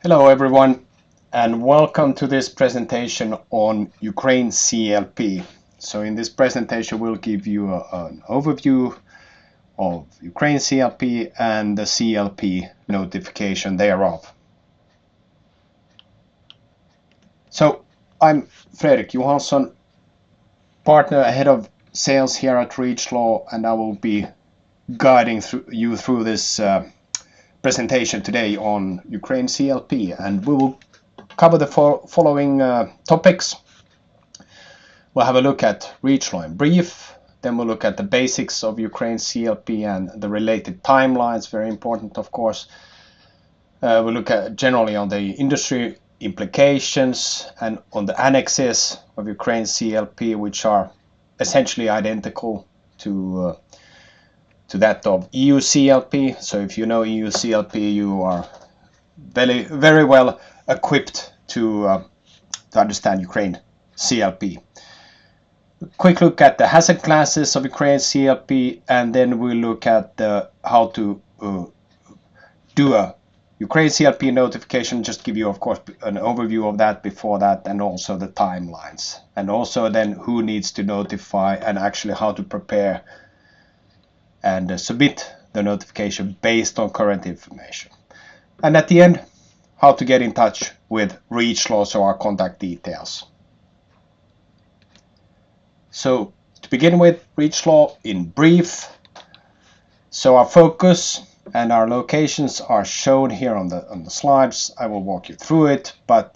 Hello everyone, and welcome to this presentation on Ukraine CLP. So in this presentation we'll give you an overview of Ukraine CLP and the CLP notification thereof. So I'm Frederik Johanson, partner head of sales here at REACHLaw, and I will be guiding you through this presentation today on Ukraine CLP, and we will cover the following topics. We'll have a look at REACHLaw in brief, then we'll look at the basics of Ukraine CLP and the related timelines, very important of course. We'll look at generally on the industry implications and on the annexes of Ukraine CLP, which are essentially identical to that of EU CLP. So if you know EU CLP, you are very well equipped to understand Ukraine CLP. Quick look at the hazard classes of Ukraine CLP, and then we'll look at how to do a Ukraine CLP notification. Just give you, of course, an overview of that before that, and also the timelines, and also then who needs to notify and actually how to prepare and submit the notification based on current information. And at the end, how to get in touch with REACHLaw, so our contact details. So to begin with, REACHLaw in brief. So our focus and our locations are shown here on the slides. I will walk you through it, but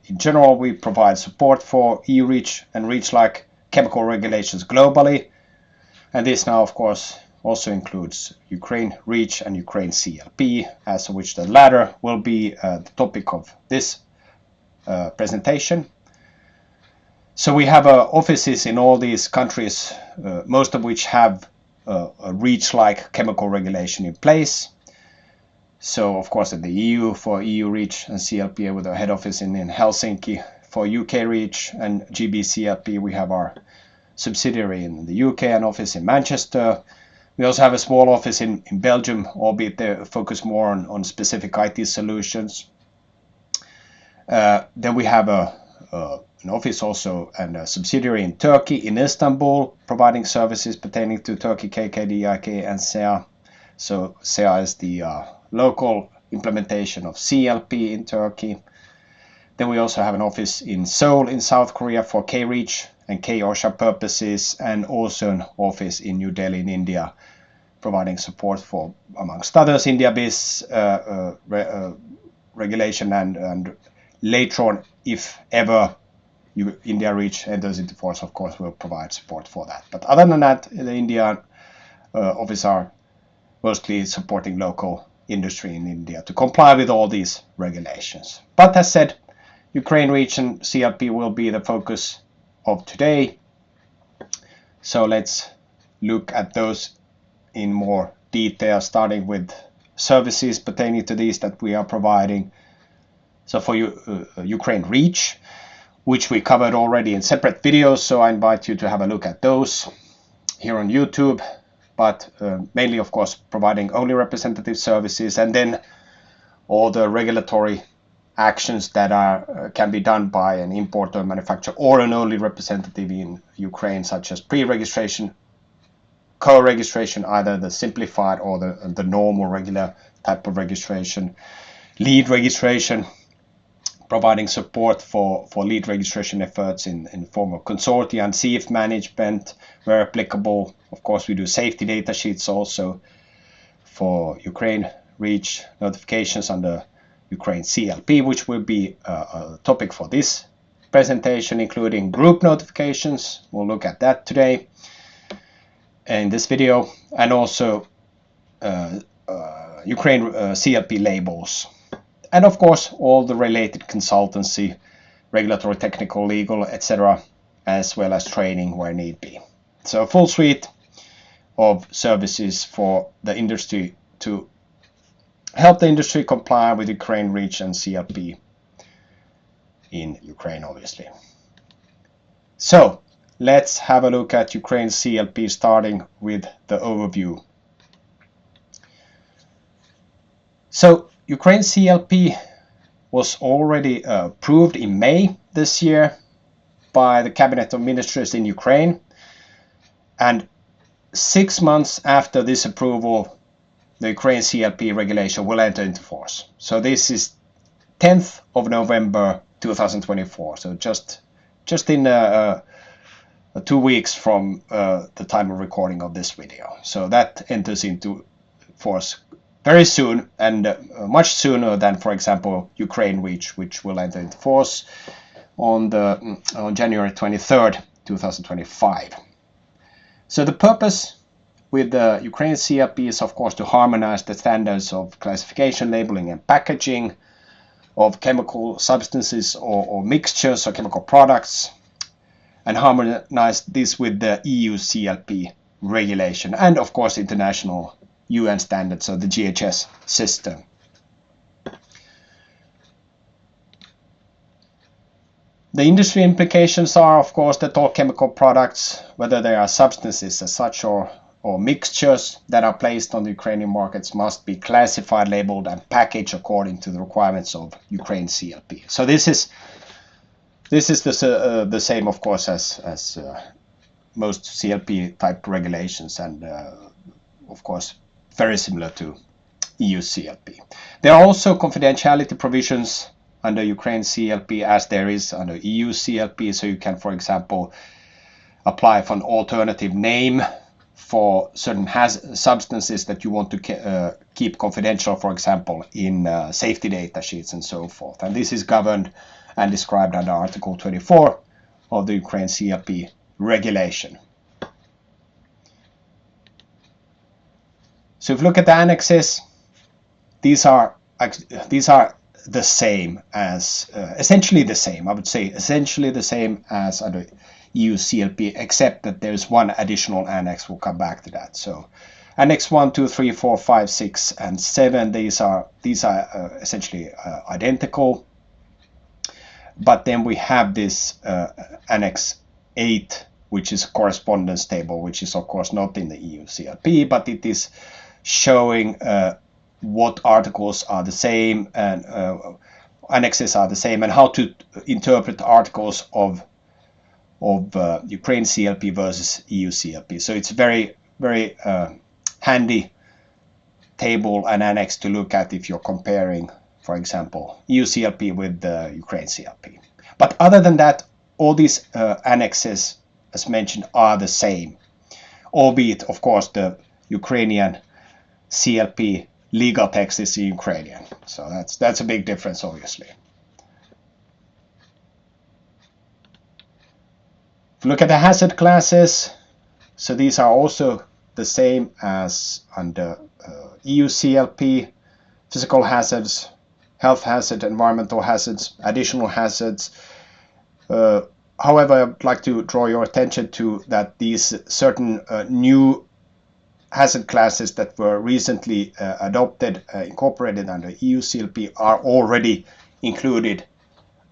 in general we provide support for EU REACH and REACH-like chemical regulations globally, and this now of course also includes Ukraine REACH and Ukraine CLP, as of which the latter will be the topic of this presentation. So we have offices in all these countries, most of which have a REACH-like chemical regulation in place. So of course in the EU for EU REACH and CLP with a head office in Helsinki. For UK REACH and GB CLP we have our subsidiary in the UK and office in Manchester. We also have a small office in Belgium, albeit they focus more on specific IT solutions. Then we have an office also and a subsidiary in Turkey, in Istanbul, providing services pertaining to Turkey, KKD, IK, and SEA. So SEA is the local implementation of CLP in Turkey. Then we also have an office in Seoul in South Korea for K-REACH and K-OSHA purposes, and also an office in New Delhi in India, providing support for, amongst others, India BIS regulation, and later on, if ever India REACH enters into force, of course, we'll provide support for that. But other than that, the Indian office are mostly supporting local industry in India to comply with all these regulations. But as said, Ukraine REACH and CLP will be the focus of today. So let's look at those in more detail, starting with services pertaining to these that we are providing. So for Ukraine REACH, which we covered already in separate videos, so I invite you to have a look at those here on YouTube, but mainly of course providing only representative services, and then all the regulatory actions that can be done by an importer, manufacturer, or an only representative in Ukraine, such as pre-registration, co-registration, either the simplified or the normal regular type of registration, lead registration, providing support for lead registration efforts in form of consortia and CF management where applicable. Of course, we do safety data sheets also for Ukraine REACH notifications under Ukraine CLP, which will be a topic for this presentation, including group notifications. We'll look at that today in this video, and also Ukraine CLP labels. And of course, all the related consultancy, regulatory, technical, legal, etc., as well as training where need be. So a full suite of services for the industry to help the industry comply with Ukraine REACH and CLP in Ukraine, obviously. So let's have a look at Ukraine CLP, starting with the overview. So Ukraine CLP was already approved in May this year by the Cabinet of Ministers in Ukraine. And 6 months after this approval, the Ukraine CLP regulation will enter into force. So this is 10th of November 2024. So just in 2 weeks from the time of recording of this video. So that enters into force very soon, and much sooner than, for example, Ukraine REACH, which will enter into force on January 23rd, 2025. So the purpose with the Ukraine CLP is, of course, to harmonize the standards of classification, labeling, and packaging of chemical substances or mixtures or chemical products, and harmonize this with the EU CLP regulation and, of course, international UN standards, so the GHS system. The industry implications are, of course, that all chemical products, whether they are substances as such or mixtures that are placed on the Ukrainian markets, must be classified, labeled, and packaged according to the requirements of Ukraine CLP. So this is the same, of course, as most CLP type regulations, and of course very similar to EU CLP. There are also confidentiality provisions under Ukraine CLP as there is under EU CLP. So you can, for example, apply for an alternative name for certain substances that you want to keep confidential, for example, in safety data sheets and so forth. And this is governed and described under Article 24 of the Ukraine CLP regulation. So if you look at the annexes, these are the same as, essentially the same, I would say essentially the same as under EU CLP, except that there's one additional annex. We'll come back to that. So Annex 1, 2, 3, 4, 5, 6, and 7, these are essentially identical. But then we have this Annex 8, which is a correspondence table, which is of course not in the EU CLP, but it is showing what articles are the same and annexes are the same, and how to interpret articles of Ukraine CLP versus EU CLP. So it's very, very handy table and annex to look at if you're comparing, for example, EU CLP with the Ukraine CLP. But other than that, all these annexes, as mentioned, are the same, albeit, of course, the Ukrainian CLP legal text is in Ukrainian. So that's a big difference, obviously. If you look at the hazard classes, so these are also the same as under EU CLP: physical hazards, health hazard, environmental hazards, additional hazards. However, I'd like to draw your attention to that these certain new hazard classes that were recently adopted, incorporated under EU CLP, are already included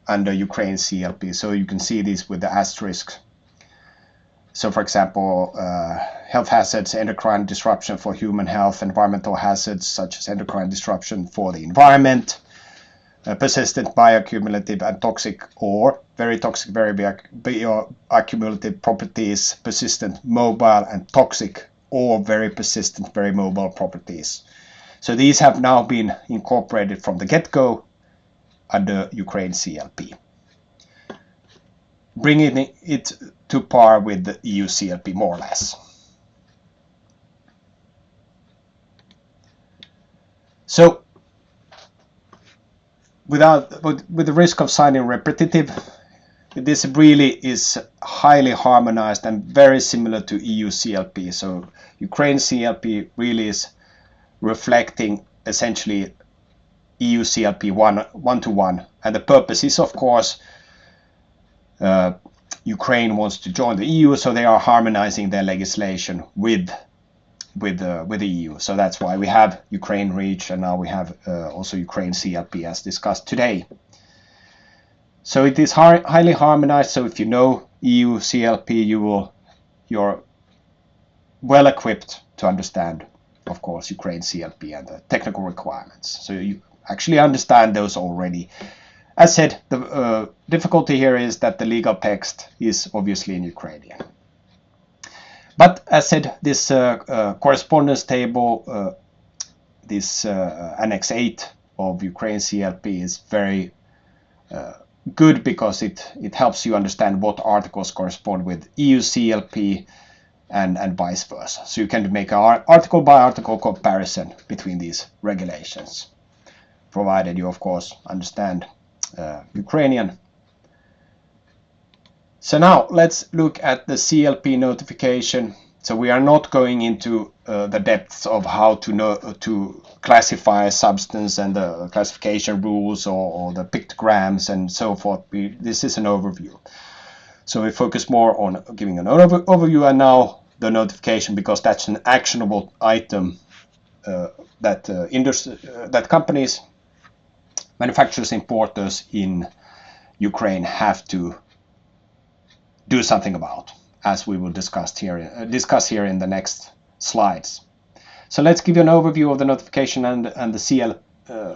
under Ukraine CLP. So you can see these with the asterisks. So, for example, health hazards, endocrine disruption for human health, environmental hazards such as endocrine disruption for the environment, persistent bioaccumulative and toxic or very toxic, very bioaccumulative properties, persistent mobile and toxic or very persistent, very mobile properties. So these have now been incorporated from the get-go under Ukraine CLP, bringing it to par with the EU CLP more or less. So with the risk of sounding repetitive, this really is highly harmonized and very similar to EU CLP. So Ukraine CLP really is reflecting essentially EU CLP one to one, and the purpose is, of course, Ukraine wants to join the EU, so they are harmonizing their legislation with the EU. So that's why we have Ukraine REACH, and now we have also Ukraine CLP as discussed today. So it is highly harmonized. So if you know EU CLP, you're well equipped to understand, of course, Ukraine CLP and the technical requirements. So actually understand those already. As said, the difficulty here is that the legal text is obviously in Ukrainian. But as said, this correspondence table, this Annex 8 of Ukraine CLP is very good because it helps you understand what articles correspond with EU CLP and vice versa. So you can make an article by article comparison between these regulations, provided you of course understand Ukrainian. So now let's look at the CLP notification. So we are not going into the depths of how to classify a substance and the classification rules or the pictograms and so forth. This is an overview. So we focus more on giving an overview and now the notification, because that's an actionable item that companies, manufacturers, importers in Ukraine have to do something about, as we will discuss here in the next slides. So let's give you an overview of the notification and the CL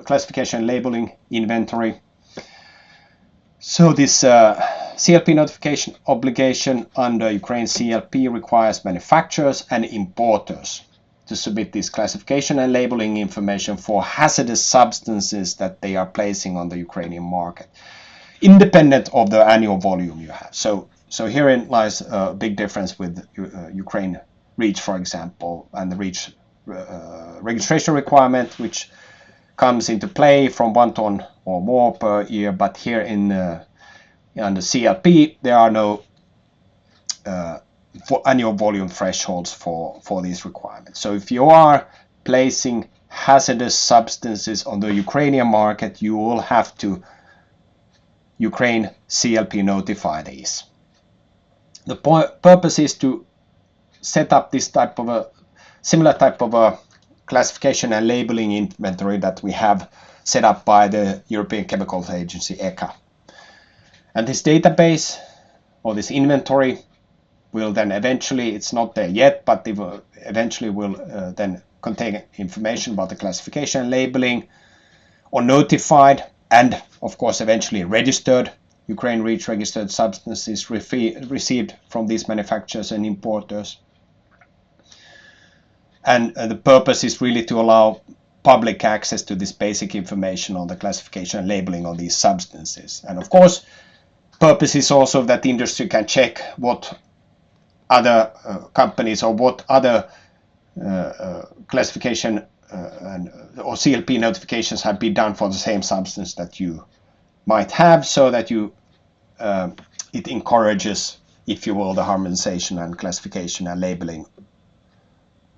classification labeling inventory. So this CLP notification obligation under Ukraine CLP requires manufacturers and importers to submit this classification and labeling information for hazardous substances that they are placing on the Ukrainian market, independent of the annual volume you have. So herein lies a big difference with Ukraine REACH, for example, and the REACH registration requirement, which comes into play from 1 ton or more per year. But here in the CLP, there are no annual volume thresholds for these requirements. So if you are placing hazardous substances on the Ukrainian market, you will have to Ukraine CLP notify these. The purpose is to set up this type of a similar type of a classification and labeling inventory that we have set up by the European Chemicals Agency, ECHA. And this database or this inventory will then eventually, it's not there yet, but it will eventually will then contain information about the classification and labeling or notified and of course eventually registered Ukraine REACH registered substances received from these manufacturers and importers. And the purpose is really to allow public access to this basic information on the classification and labeling of these substances. And of course, purpose is also that the industry can check what other companies or what other classification or CLP notifications have been done for the same substance that you might have, so that you it encourages, if you will, the harmonization and classification and labeling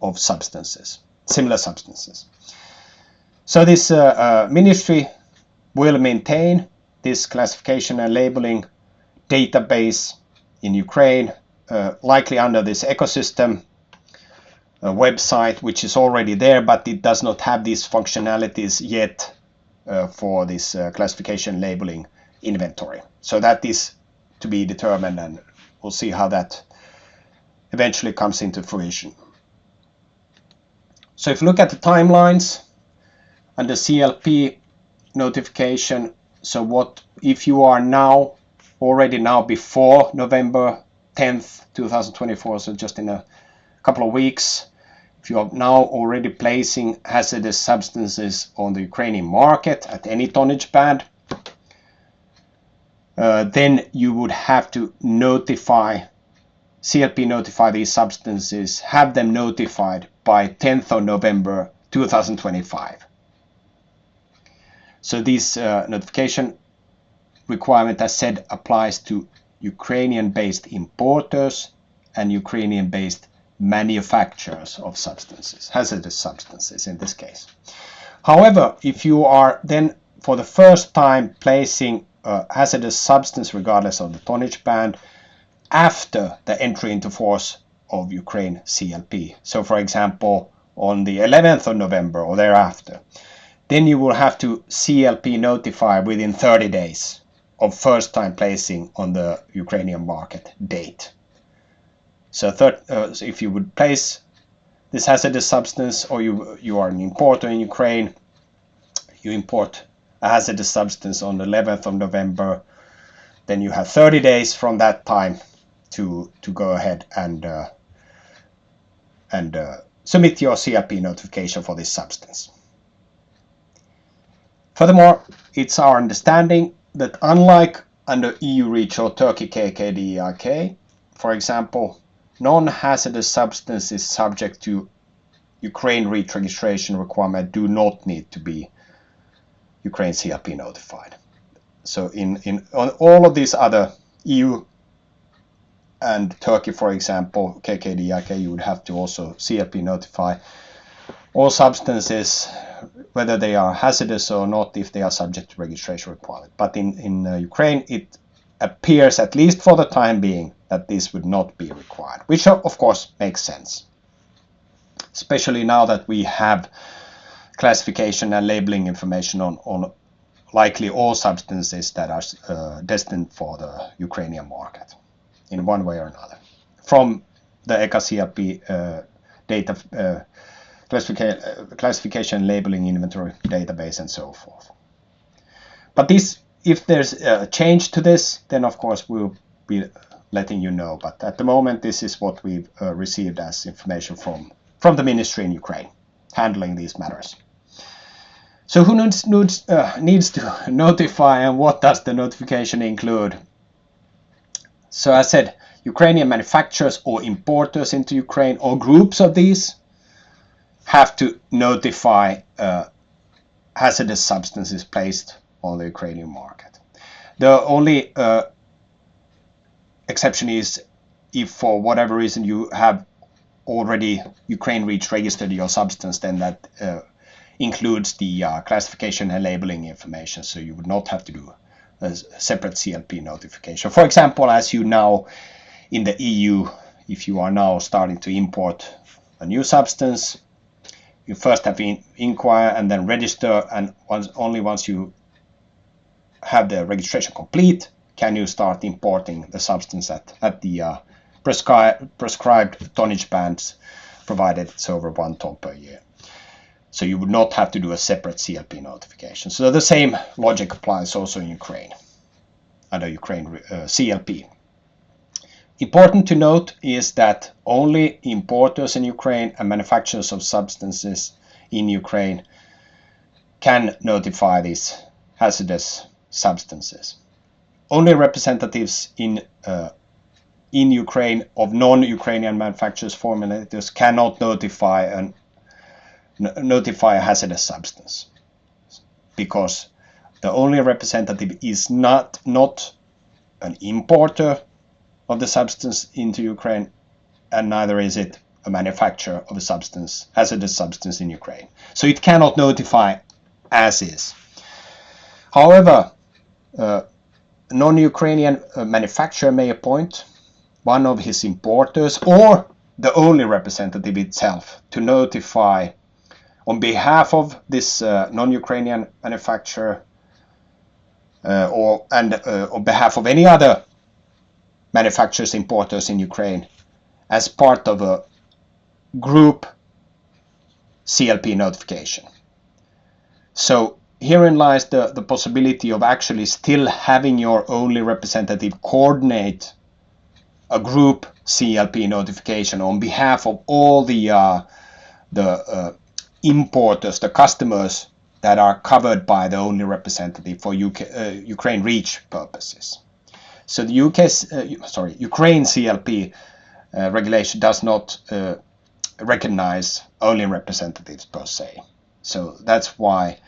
of substances, similar substances. So this ministry will maintain this classification and labeling database in Ukraine, likely under this ecosystem website, which is already there, but it does not have these functionalities yet for this classification labeling inventory. So that is to be determined, and we'll see how that eventually comes into fruition. So if you look at the timelines and the CLP notification, so what if you are now already now before November 10th 2024, so just in a couple of weeks, if you are now already placing hazardous substances on the Ukrainian market at any tonnage band, then you would have to CLP notify these substances, have them notified by 10th of November 2025. So this notification requirement, as said, applies to Ukrainian-based importers and Ukrainian-based manufacturers of substances, hazardous substances in this case. However, if you are then for the first time placing a hazardous substance regardless of the tonnage band after the entry into force of Ukraine CLP, so for example on the 11th of November or thereafter, then you will have to CLP notify within 30 days of first time placing on the Ukrainian market date. So if you would place this hazardous substance, or you are an importer in Ukraine, you import a hazardous substance on the 11th of November, then you have 30 days from that time to go ahead and submit your CLP notification for this substance. Furthermore, it's our understanding that unlike under EU REACH or Turkey KKDEIK, for example, non-hazardous substances subject to Ukraine REACH registration requirement do not need to be Ukraine CLP notified. So on all of these other EU and Turkey, for example, KKDEIK, you would have to also CLP notify all substances, whether they are hazardous or not, if they are subject to registration requirement. But in Ukraine, it appears, at least for the time being, that this would not be required, which of course makes sense, especially now that we have classification and labeling information on likely all substances that are destined for the Ukrainian market in one way or another, from the ECA CLP data classification, labeling, inventory database, and so forth. But this, if there's a change to this, then of course we'll be letting you know. But at the moment, this is what we've received as information from the ministry in Ukraine handling these matters. So who needs to notify, and what does the notification include? So as I said, Ukrainian manufacturers or importers into Ukraine, or groups of these, have to notify hazardous substances placed on the Ukrainian market. The only exception is if for whatever reason you have already Ukraine REACH registered your substance, then that includes the classification and labeling information, so you would not have to do a separate CLP notification. For example, as you now in the EU, if you are now starting to import a new substance, you first have to inquire and then register, and only once you have the registration complete can you start importing the substance at the prescribed tonnage bands, provided it's over 1 ton per year. So you would not have to do a separate CLP notification. So the same logic applies also in Ukraine, under Ukraine CLP. Important to note is that only importers in Ukraine and manufacturers of substances in Ukraine can notify these hazardous substances. Only representatives in Ukraine of non-Ukrainian manufacturers, formulators, cannot notify a hazardous substance, because the only representative is not an importer of the substance into Ukraine, and neither is it a manufacturer of a substance, hazardous substance in Ukraine. So it cannot notify as is. However, a non-Ukrainian manufacturer may appoint one of his importers or the only representative itself to notify on behalf of this non-Ukrainian manufacturer on behalf of any other manufacturers, importers in Ukraine, as part of a group CLP notification. So herein lies the possibility of actually still having your only representative coordinate a group CLP notification on behalf of all the importers, the customers that are covered by the only representative for Ukraine REACH purposes. So the Ukraine CLP regulation does not recognize only representatives per se. So that's why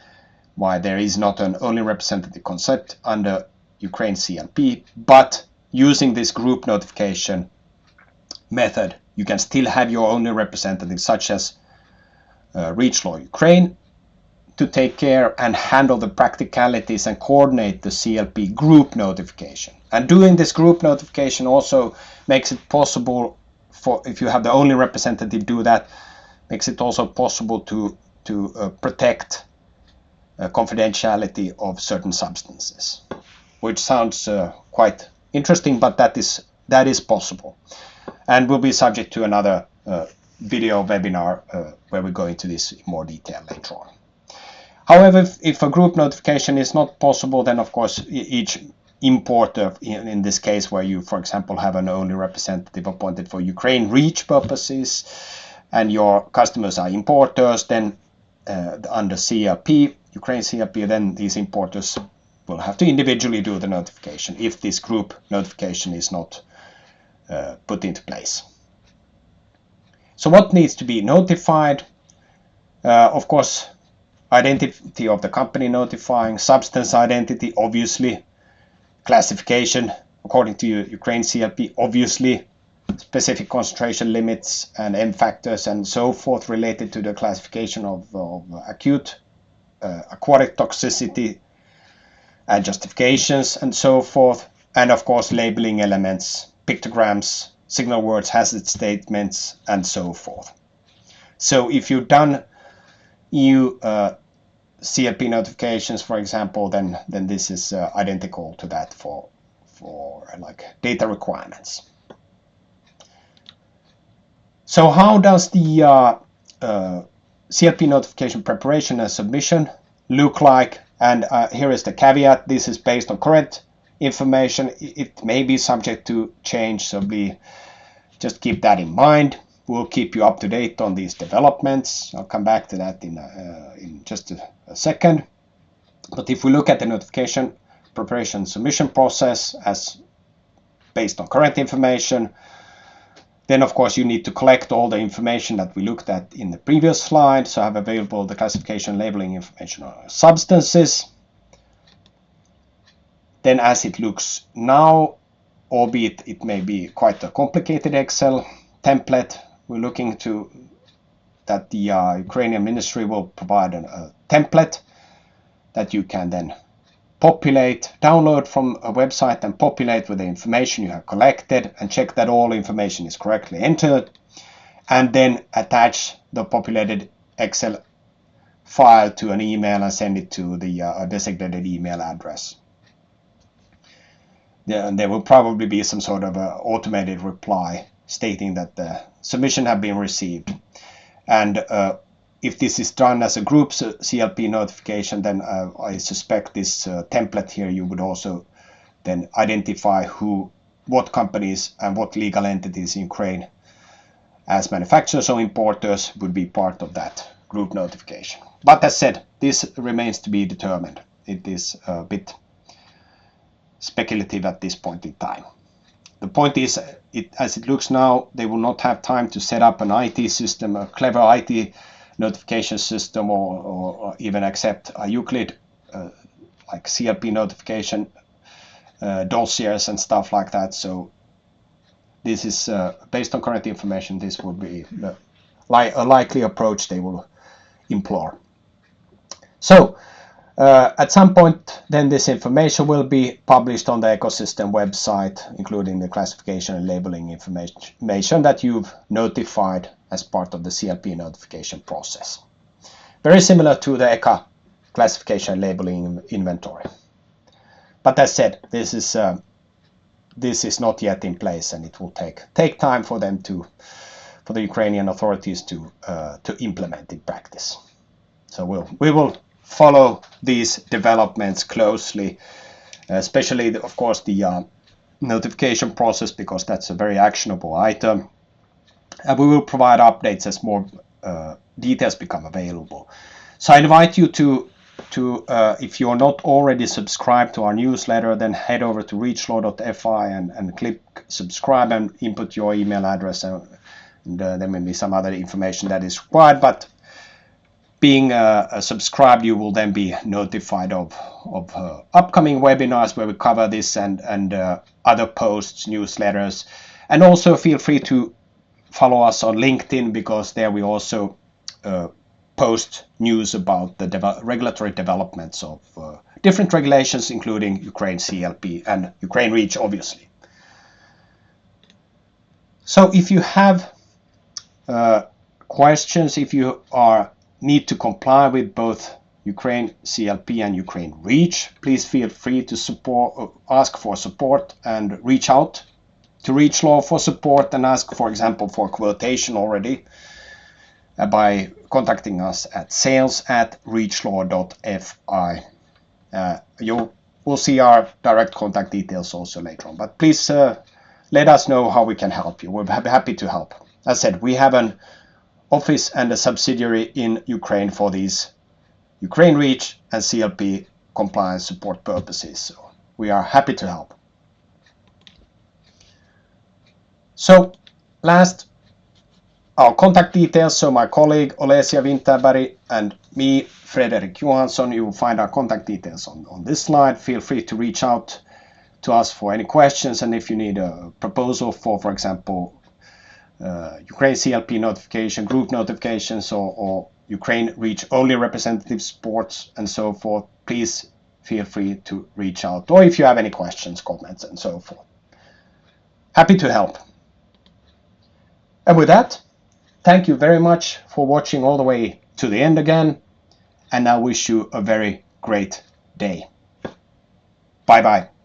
there is not an only representative concept under Ukraine CLP, but using this group notification method, you can still have your only representative, such as REACHLaw Ukraine, to take care and handle the practicalities and coordinate the CLP group notification. And doing this group notification also makes it possible for, if you have the only representative do that, makes it also possible to protect confidentiality of certain substances, which sounds quite interesting, but that is possible, and will be subject to another video webinar where we go into this in more detail later on. However, if a group notification is not possible, then of course each importer, in this case where you, for example, have an only representative appointed for Ukraine REACH purposes, and your customers are importers, then under CLP, Ukraine CLP, then these importers will have to individually do the notification if this group notification is not put into place. So what needs to be notified? Of course, identity of the company notifying, substance identity, obviously, classification according to Ukraine CLP, obviously, specific concentration limits and M factors and so forth related to the classification of acute aquatic toxicity and justifications and so forth, and of course labeling elements, pictograms, signal words, hazard statements, and so forth. So if you've done EU CLP notifications, for example, then this is identical to that for like data requirements. So how does the CLP notification preparation and submission look like? And here is the caveat: this is based on current information. It may be subject to change, so just keep that in mind. We'll keep you up to date on these developments. I'll come back to that in just a second. But if we look at the notification preparation submission process as based on current information, then of course you need to collect all the information that we looked at in the previous slide. So have available the classification labeling information on substances. Then as it looks now, albeit it may be quite a complicated Excel template, we're looking to that the Ukrainian ministry will provide a template that you can then populate, download from a website and populate with the information you have collected and check that all information is correctly entered, and then attach the populated Excel file to an email and send it to the designated email address. There will probably be some sort of automated reply stating that the submission have been received. And if this is done as a group CLP notification, then I suspect this template here, you would also then identify what companies and what legal entities in Ukraine as manufacturers or importers would be part of that group notification. But as said, this remains to be determined. It is a bit speculative at this point in time. The point is, as it looks now, they will not have time to set up an IT system, a clever IT notification system, or even accept a Euclid like CLP notification dossiers and stuff like that. So this is based on current information. This would be a likely approach they will employ. So at some point, then this information will be published on the ecosystem website, including the classification and labeling information that you've notified as part of the CLP notification process. Very similar to the ECA classification and labeling inventory. But as said, this is not yet in place, and it will take time for the Ukrainian authorities to implement in practice. So we will follow these developments closely, especially of course the notification process, because that's a very actionable item, and we will provide updates as more details become available. So I invite you to if you're not already subscribed to our newsletter, then head over to reachlaw.fi and click subscribe and input your email address, and there may be some other information that is required, but being subscribed, you will then be notified of upcoming webinars where we cover this and other posts, newsletters. And also feel free to follow us on LinkedIn, because there we also post news about the regulatory developments of different regulations, including Ukraine CLP and Ukraine REACH, obviously. So if you have questions, if you need to comply with both Ukraine CLP and Ukraine REACH, please feel free to ask for support and reach out to REACHLaw for support and ask, for example, for quotation already. by contacting us at sales@reachlaw.fi. You will see our direct contact details also later on. But please let us know how we can help you. We're happy to help. As I said, we have an office and a subsidiary in Ukraine for these Ukraine REACH and CLP compliance support purposes. So we are happy to help. So last, our contact details. So my colleague Olesia Winterberg and me, Frederik Johanson, you will find our contact details on this slide. Feel free to reach out to us for any questions, and if you need a proposal for example, Ukraine CLP notification, group notifications, or Ukraine REACH only representative sports and so forth, please feel free to reach out, or if you have any questions, comments, and so forth. Happy to help. And with that, thank you very much for watching all the way to the end again, and I wish you a very great day. Bye bye.